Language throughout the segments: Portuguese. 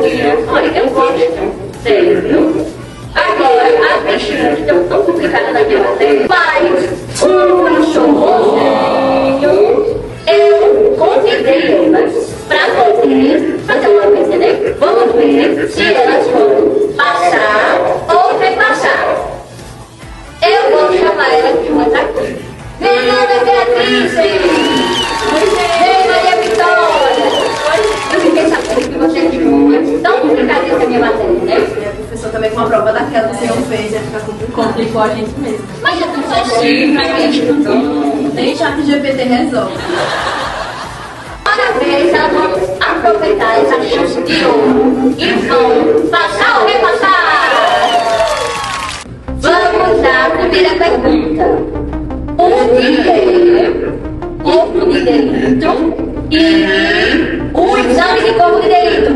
minha. Olha, eu gosto dele, viu? Agora, as bichinhas que estão tão complicadas na minha matéria, mas um showzinho, eu convidei elas para poder fazer uma vez, né? Vamos ver se elas vão passar ou repassar. Eu vou chamar elas de uma daqui. Fernanda Beatriz! Ei, Maria Vitória! Eu fiquei sabendo que vocês duas tão complicadas na minha matéria, né? A professora também com a prova daquela que você não fez, ia ficar complicado. Complicou a gente mesmo. Mas eu não sou assim, pra quem estudou. Nem chat GPT resolve. Cada vez elas vão aproveitar essa chance de ouro e vão passar ou repassar. Vamos à primeira pergunta. O que é corpo de delito e o exame de corpo de delito?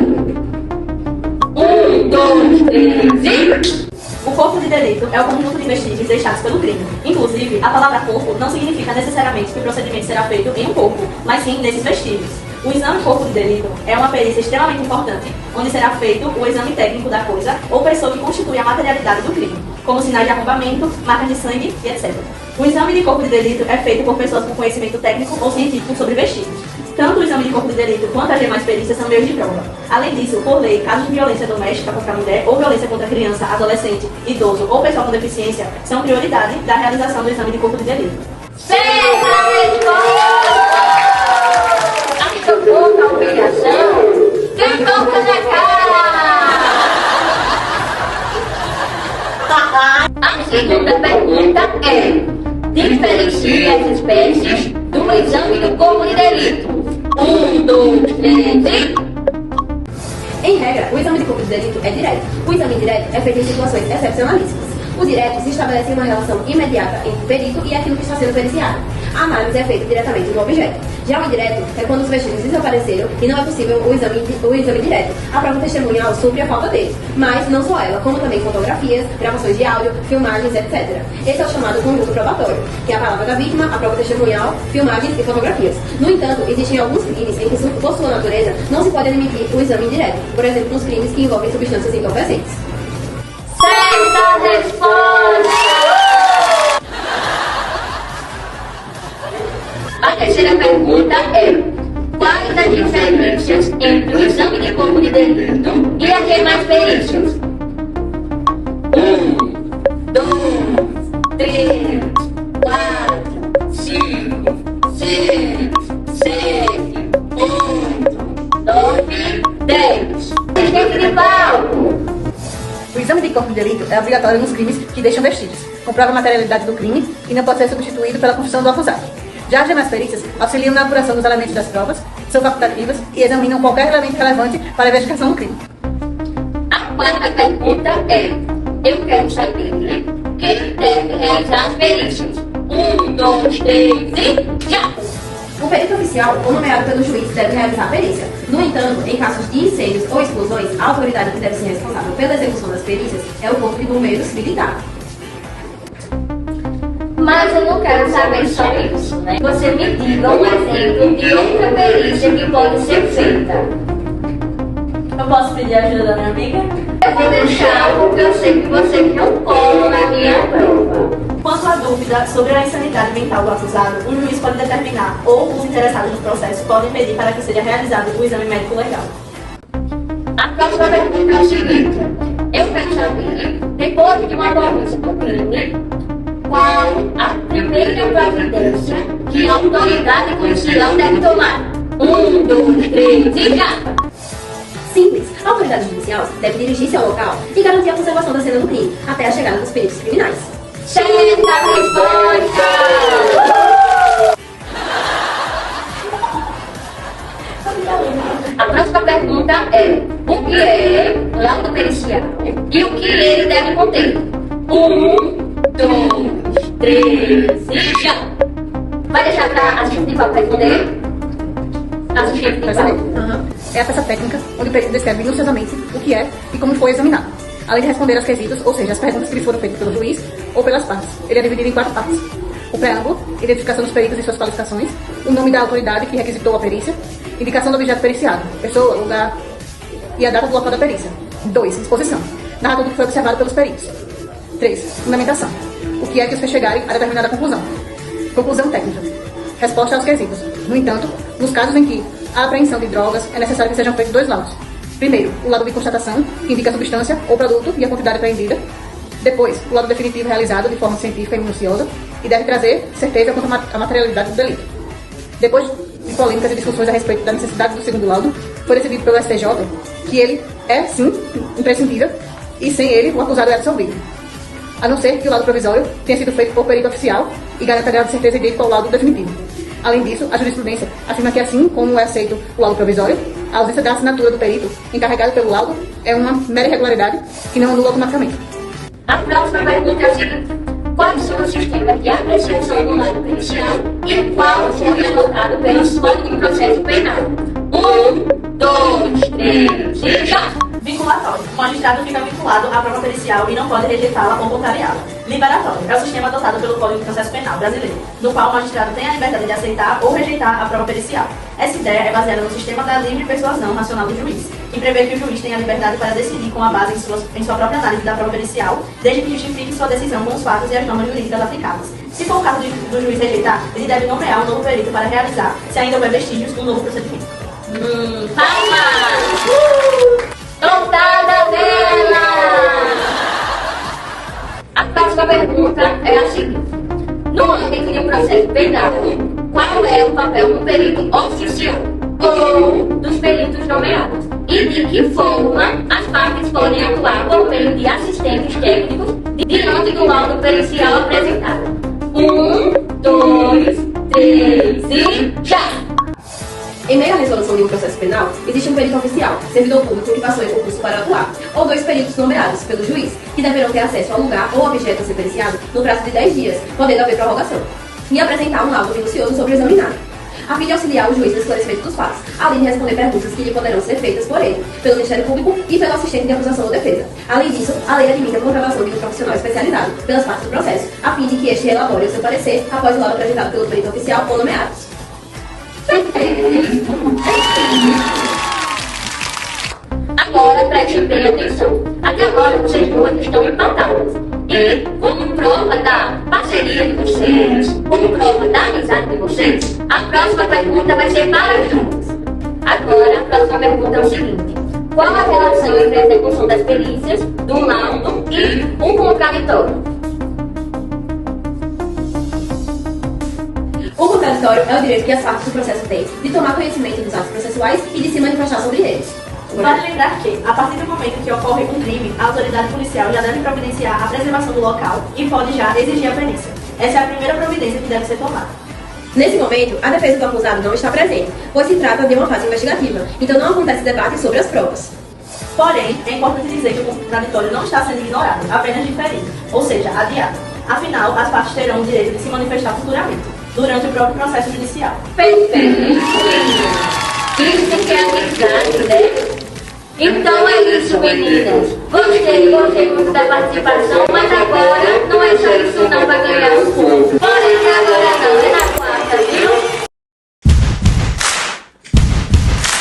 1, 2, 3 e... O corpo de delito é o conjunto de vestígios deixados pelo crime. Inclusive, a palavra corpo não significa necessariamente que o procedimento será feito em um corpo, mas sim nesses vestígios. O exame corpo de delito é uma perícia extremamente importante, onde será feito o exame técnico da coisa ou pessoa que constitui a materialidade do crime, como sinais de arrombamento, marcas de sangue e etc. O exame de corpo de delito é feito por pessoas com conhecimento técnico ou científico sobre vestígios. Tanto o exame de corpo de delito quanto as demais perícias são meios de prova. Além disso, por lei, casos de violência doméstica contra a mulher ou violência contra criança, adolescente, idoso ou pessoa com deficiência são prioridade da realização do exame de corpo de delito. Certa resposta! A sua boca, humilhação, tem boca na cara! A segunda pergunta é: diferencie as espécies do exame do corpo de delito. 1, 2, 3 e... Em regra, o exame de corpo de delito é direto. O exame indireto é feito em situações excepcionalíssimas. O direto se estabelece uma relação imediata entre o perito e aquilo que está sendo periciado. A análise é feita diretamente no objeto. Já o indireto é quando os vestígios desapareceram e não é possível o exame direto. A prova testemunhal supre a falta dele, mas não só ela, como também fotografias, gravações de áudio, filmagens, etc. Esse é o chamado conjunto probatório, que é a palavra da vítima, a prova testemunhal, filmagens e fotografias. No entanto, existem alguns crimes em que, por sua natureza, não se pode admitir o exame indireto, por exemplo, nos crimes que envolvem substâncias entorpecentes. Certa resposta! A terceira pergunta é: quais as diferenças entre o exame de corpo de delito e as demais perícias? 1, 2, 3, 4, 5, 6, 7, 8, 9, 10. Assistente de palco! O exame de corpo de delito é obrigatório nos crimes que deixam vestígios, comprova a materialidade do crime e não pode ser substituído pela confissão do acusado. Já as demais perícias auxiliam na apuração dos elementos das provas, são facultativas e examinam qualquer elemento relevante para a investigação do crime. A quarta pergunta é: eu quero saber quem deve realizar as perícias. 1, 2, 3 e já! O perito oficial ou nomeado pelo juiz deve realizar a perícia. No entanto, em casos de incêndios ou explosões, a autoridade que deve ser responsável pela execução das perícias é o Corpo de Bombeiros Militar. Mas eu não quero saber só isso, né? Você me diga um exemplo de outra perícia que pode ser feita. Eu posso pedir ajuda da minha amiga? Eu vou deixar porque eu sei que vocês não colam na minha prova. Quanto à dúvida sobre a insanidade mental do acusado, o juiz pode determinar ou os interessados no processo podem pedir para que seja realizado o exame médico legal. A próxima pergunta é o seguinte: eu quero saber, depois de uma ocorrência do crime, qual a primeira providência que a autoridade policial deve tomar? 1, 2, 3 e já! Simples. A autoridade judicial deve dirigir-se ao local e garantir a conservação da cena do crime, até a chegada dos peritos criminais. Certa resposta! A próxima pergunta é: o que é laudo pericial e o que ele deve conter? 1, 2, 3 e já! Vai deixar para assistente de palco responder? Assistente de palco. É a peça técnica onde o perito descreve minuciosamente o que é e como foi examinado, além de responder aos quesitos, ou seja, as perguntas que lhe foram feitas pelo juiz ou pelas partes. Ele é dividido em 4 partes: o preâmbulo, identificação dos peritos e suas qualificações, o nome da autoridade que requisitou a perícia, indicação do objeto periciado, pessoa, lugar, e a data do local da perícia. 2. Exposição. Narra tudo que foi observado pelos peritos. 3. Fundamentação. O que é que os fez chegarem a determinada conclusão. Conclusão técnica. Resposta aos quesitos. No entanto, nos casos em que há apreensão de drogas, é necessário que sejam feitos 2 laudos. Primeiro, o laudo de constatação, que indica a substância ou produto e a quantidade apreendida. Depois, o laudo definitivo realizado de forma científica e minuciosa e deve trazer certeza quanto à materialidade do delito. Depois de polêmicas e discussões a respeito da necessidade do segundo laudo, foi decidido pelo STJ que ele é, sim, imprescindível e sem ele o acusado é absolvido. A não ser que o laudo provisório tenha sido feito por perito oficial e garanta grau de certeza idêntico ao laudo definitivo. Além disso, a jurisprudência afirma que, assim como é aceito o laudo provisório, a ausência da assinatura do perito encarregado pelo laudo é uma mera irregularidade que não anula automaticamente. A próxima pergunta é a seguinte: quais são os sistemas de apreciação do laudo pericial e qual foi adotado pelo Código de Processo Penal? 1, 2, 3 e já! Vinculatório. O magistrado fica vinculado à prova pericial e não pode rejeitá-la ou contrariá-la. Liberatório. É o sistema adotado pelo Código de Processo Penal brasileiro, no qual o magistrado tem a liberdade de aceitar ou rejeitar a prova pericial. Essa ideia é baseada no sistema da livre persuasão racional do juiz, que prevê que o juiz tem a liberdade para decidir com a base em sua própria análise da prova pericial, desde que justifique sua decisão com os fatos e as normas jurídicas aplicadas. Se for o caso do juiz rejeitar, ele deve nomear um novo perito para realizar, se ainda houver vestígios, um novo procedimento. Palmas! Tontada dela! A próxima pergunta é a seguinte: no âmbito de processo penal, qual é o papel do perito oficial ou dos peritos nomeados? E de que forma as partes podem atuar por meio de assistentes técnicos diante do laudo pericial apresentado? 1, 2, 3 e já! Em meio à resolução de um processo penal, existe um perito oficial, servidor público que passou em concurso para atuar, ou 2 peritos nomeados pelo juiz, que deverão ter acesso ao lugar ou objeto a ser periciado no prazo de 10 dias, podendo haver prorrogação, e apresentar um laudo minucioso sobre o examinado, a fim de auxiliar o juiz no esclarecimento dos fatos, além de responder perguntas que lhe poderão ser feitas por ele, pelo Ministério Público e pelo assistente de acusação ou defesa. Além disso, a lei admite a contratação de um profissional especializado pelas partes do processo, a fim de que este elabore o seu parecer após o laudo apresentado pelo perito oficial ou nomeados. Agora prestem bem atenção. Até agora vocês duas estão empatadas. E, como prova da parceria de vocês, como prova da amizade de vocês, a próxima pergunta vai ser para as duas. Agora, a próxima pergunta é o seguinte: qual a relação entre a execução das perícias, do laudo e o contraditório? O contraditório é o direito que as partes do processo têm de tomar conhecimento dos atos processuais e de se manifestar sobre eles. Vale lembrar que, a partir do momento que ocorre um crime, a autoridade policial já deve providenciar a preservação do local e pode já exigir a perícia. Essa é a primeira providência que deve ser tomada. Nesse momento, a defesa do acusado não está presente, pois se trata de uma fase investigativa, então não acontece debate sobre as provas. Porém, é importante dizer que o contraditório não está sendo ignorado, apenas diferido, ou seja, adiado. Afinal, as partes terão o direito de se manifestar futuramente, durante o próprio processo judicial. Perfeito! Isso que é amizade, né? Então é isso, meninas. Gostei muito da participação, mas agora não é só isso não vai ganhar um ponto. Porém, agora não, é na quarta, viu?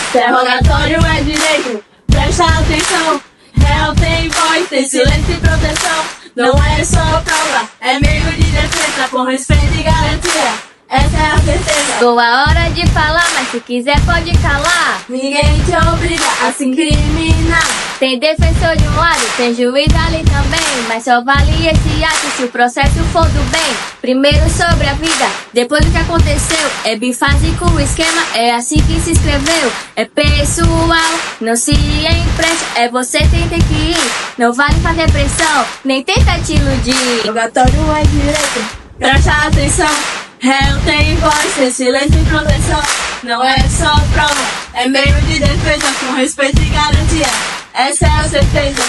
Interrogatório é direito, presta atenção. Réu tem voz, tem silêncio e proteção. Não é só prova, é meio de defesa, com respeito e garantia. Essa é a certeza. Boa hora de falar, mas se quiser pode calar. Ninguém te obriga a se incriminar. Tem defensor de um lado, tem juiz ali também, mas só vale esse ato se o processo for do bem. Primeiro sobre a vida, depois do que aconteceu. É bifásico o esquema, é assim que se escreveu. É pessoal, não se empreste, é você quem tem que ir. Não vale fazer pressão, nem tenta te iludir. Interrogatório é direito, presta atenção. Réu tem voz, tem silêncio e proteção. Não é só prova, é meio de defesa, com respeito e garantia. Essa é a certeza.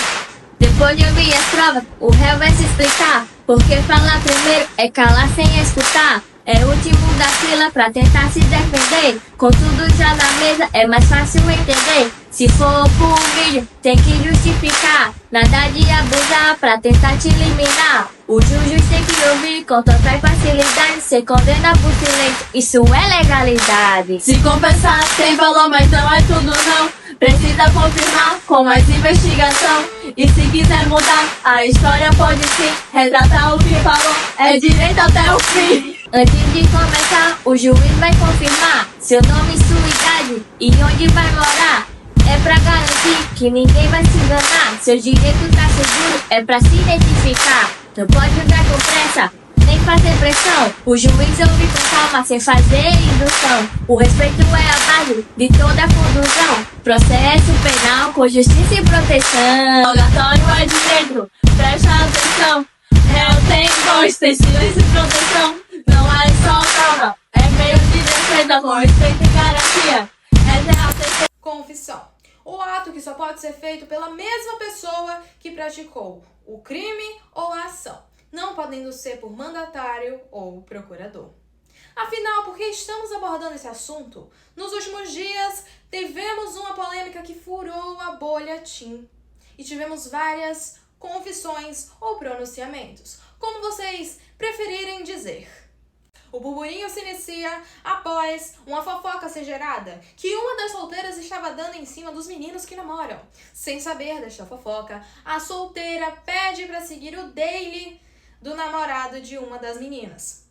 Depois de ouvir as provas, o réu vai se explicar. Porque falar primeiro é calar sem escutar. É o último da fila pra tentar se defender. Com tudo já na mesa é mais fácil entender. Se for por vídeo, tem que justificar. Nada de abusar pra tentar te eliminar. O juiz tem que ouvir com total facilidade. Cê condena por silêncio, isso é legalidade. Se compensar tem valor, mas não é tudo não. Precisa confirmar com mais investigação. E se quiser mudar, a história pode sim retratar o que falou, é direito até o fim. Antes de começar, o juiz vai confirmar seu nome, sua idade e onde vai morar. É pra garantir que ninguém vai se enganar. Seus direitos tá seguro, é pra se identificar. Não pode julgar com pressa, nem fazer pressão. O juiz ouve com calma, sem fazer indução. O respeito é a base de toda a condução. Processo penal com justiça e proteção. Rogatório é direito, presta atenção. Réu tem voz, tem silêncio e proteção. Não é só prova, é meio de defesa com respeito e garantia. Essa é a terceira. Confissão. O ato que só pode ser feito pela mesma pessoa que praticou o crime ou a ação, não podendo ser por mandatário ou procurador. Afinal, por que estamos abordando esse assunto? Nos últimos dias, tivemos uma polêmica que furou a bolha Tim. E tivemos várias confissões ou pronunciamentos, como vocês preferirem dizer. O burburinho se inicia após uma fofoca ser gerada, que uma das solteiras estava dando em cima dos meninos que namoram. Sem saber desta fofoca, a solteira pede para seguir o daily do namorado de uma das meninas,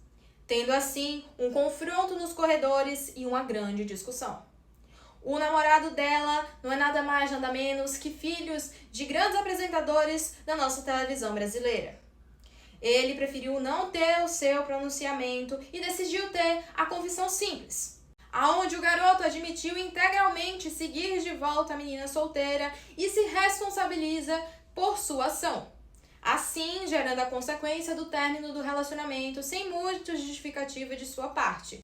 tendo assim um confronto nos corredores e uma grande discussão. O namorado dela não é nada mais, nada menos que filhos de grandes apresentadores da nossa televisão brasileira. Ele preferiu não ter o seu pronunciamento e decidiu ter a confissão simples, aonde o garoto admitiu integralmente seguir de volta a menina solteira e se responsabiliza por sua ação, assim gerando a consequência do término do relacionamento sem muita justificativa de sua parte.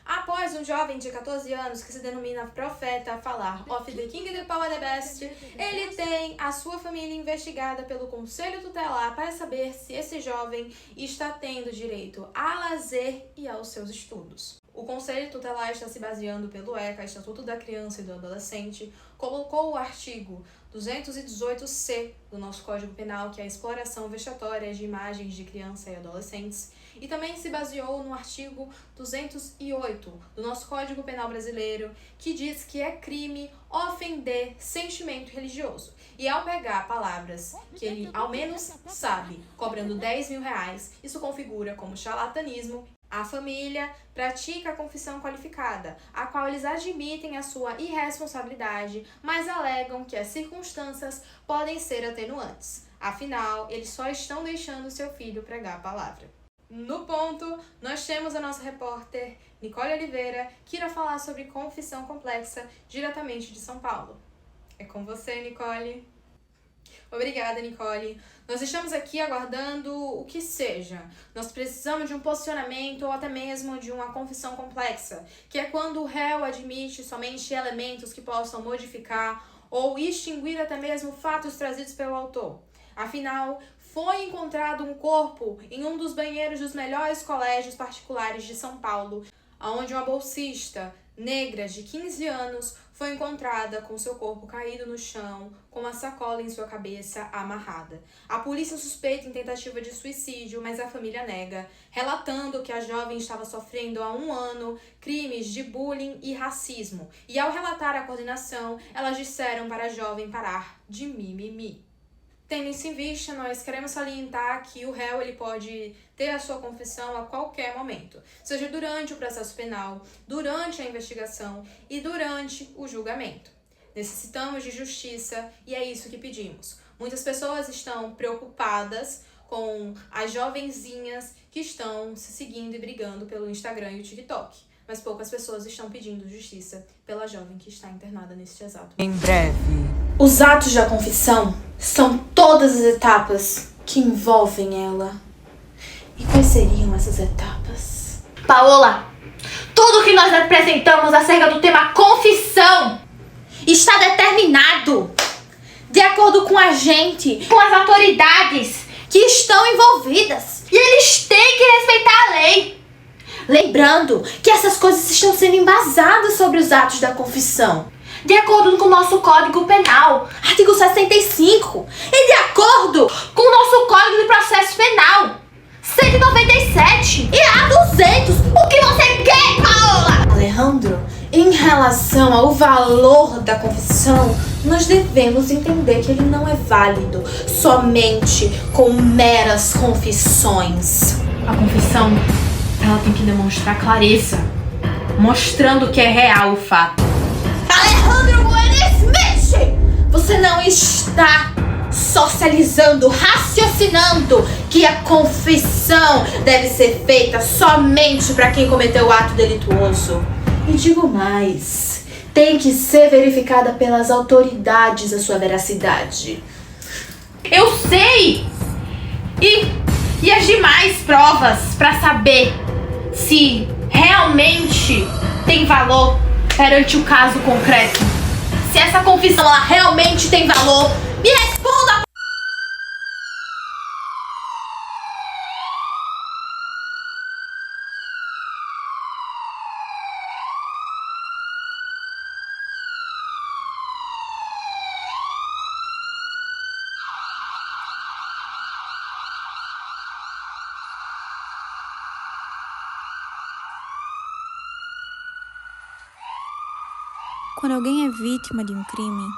Após um jovem de 14 anos que se denomina profeta falar of the king, the power, the best, ele tem a sua família investigada pelo Conselho Tutelar para saber se esse jovem está tendo direito a lazer e aos seus estudos. O Conselho Tutelar está se baseando pelo ECA, Estatuto da Criança e do Adolescente, colocou o artigo 218C do nosso Código Penal, que é a exploração vexatória de imagens de criança e adolescentes, e também se baseou no artigo 208 do nosso Código Penal brasileiro, que diz que é crime ofender sentimento religioso. E ao pegar palavras que ele ao menos sabe, cobrando R$10.000, isso configura como charlatanismo. A família pratica a confissão qualificada, a qual eles admitem a sua irresponsabilidade, mas alegam que as circunstâncias podem ser atenuantes. Afinal, eles só estão deixando seu filho pregar a palavra. No ponto, nós temos a nossa repórter Nicole Oliveira, que irá falar sobre confissão complexa diretamente de São Paulo. É com você, Nicole. Obrigada, Nicole. Nós estamos aqui aguardando o que seja. Nós precisamos de um posicionamento ou até mesmo de uma confissão complexa, que é quando o réu admite somente elementos que possam modificar ou extinguir até mesmo fatos trazidos pelo autor. Afinal, foi encontrado um corpo em um dos banheiros dos melhores colégios particulares de São Paulo, onde uma bolsista negra de 15 anos foi encontrada com seu corpo caído no chão, com uma sacola em sua cabeça amarrada. A polícia suspeita em tentativa de suicídio, mas a família nega, relatando que a jovem estava sofrendo há 1 ano crimes de bullying e racismo. E ao relatar a coordenação, elas disseram para a jovem parar de mimimi. Tendo isso em vista, nós queremos salientar que o réu ele pode ter a sua confissão a qualquer momento, seja durante o processo penal, durante a investigação e durante o julgamento. Necessitamos de justiça e é isso que pedimos. Muitas pessoas estão preocupadas com as jovenzinhas que estão se seguindo e brigando pelo Instagram e o TikTok, mas poucas pessoas estão pedindo justiça pela jovem que está internada neste exato. Em breve. Os atos da confissão são todas as etapas que envolvem ela. E quais seriam essas etapas? Paola, tudo que nós apresentamos acerca do tema confissão está determinado de acordo com a gente, com as autoridades que estão envolvidas. E eles têm que respeitar a lei. Lembrando que essas coisas estão sendo embasadas sobre os atos da confissão. De acordo com o nosso Código Penal, artigo 65, e de acordo com o nosso Código de Processo Penal, 197 e A200. O que você quer, Paola? Alejandro, em relação ao valor da confissão, nós devemos entender que ele não é válido somente com meras confissões. A confissão, ela tem que demonstrar clareza, mostrando que é real o fato. Alejandro Buenismith, você não está socializando, raciocinando que a confissão deve ser feita somente para quem cometeu o ato delituoso. E digo mais, tem que ser verificada pelas autoridades a sua veracidade. Eu sei! E as demais provas para saber se realmente tem valor perante o caso concreto. Se essa confissão ela realmente tem valor, me responda! Quando alguém é vítima de um crime,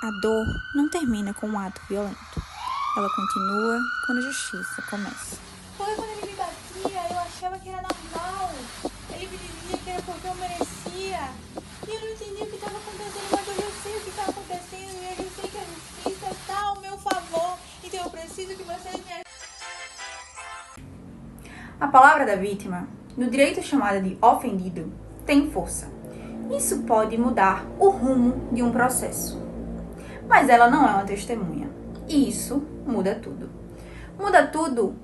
a dor não termina com um ato violento. Ela continua quando a justiça começa. Porque quando ele me batia, eu achava que era normal. Ele me dizia que era porque eu merecia. E eu não entendi o que estava acontecendo, mas hoje eu sei o que está acontecendo. E hoje eu sei que a justiça está ao meu favor. Então eu preciso que vocês me ajudem. A palavra da vítima, no direito chamada de ofendido, tem força. Isso pode mudar o rumo de um processo. Mas ela não é uma testemunha. E isso muda tudo. Muda tudo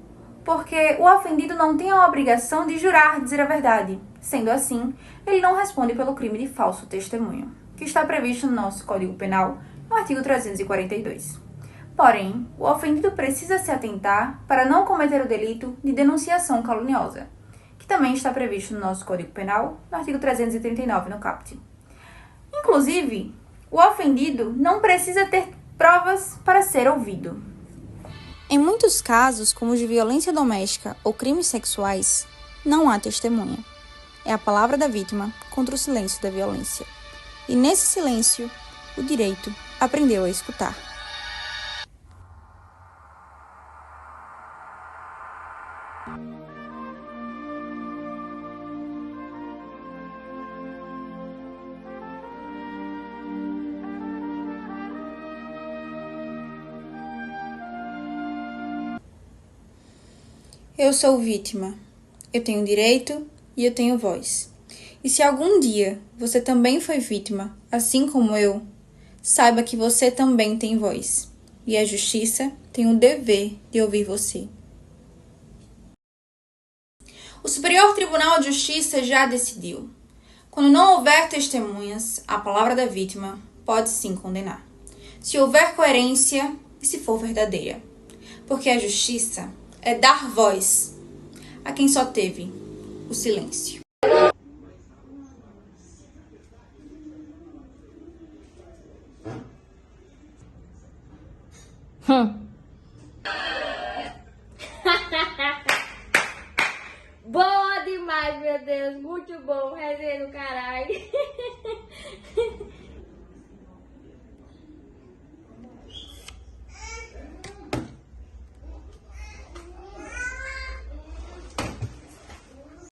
porque o ofendido não tem a obrigação de jurar dizer a verdade. Sendo assim, ele não responde pelo crime de falso testemunho, que está previsto no nosso Código Penal, no artigo 342. Porém, o ofendido precisa se atentar para não cometer o delito de denunciação caluniosa, que também está previsto no nosso Código Penal, no artigo 339, no caput. Inclusive, o ofendido não precisa ter provas para ser ouvido. Em muitos casos, como os de violência doméstica ou crimes sexuais, não há testemunha. É a palavra da vítima contra o silêncio da violência. E nesse silêncio, o direito aprendeu a escutar. Eu sou vítima. Eu tenho direito e eu tenho voz. E se algum dia você também foi vítima, assim como eu, saiba que você também tem voz. E a justiça tem o dever de ouvir você. O Superior Tribunal de Justiça já decidiu. Quando não houver testemunhas, a palavra da vítima pode sim condenar. Se houver coerência e se for verdadeira. Porque a justiça é dar voz a quem só teve o silêncio. Boa demais, meu Deus. Muito bom. Resenha do caralho.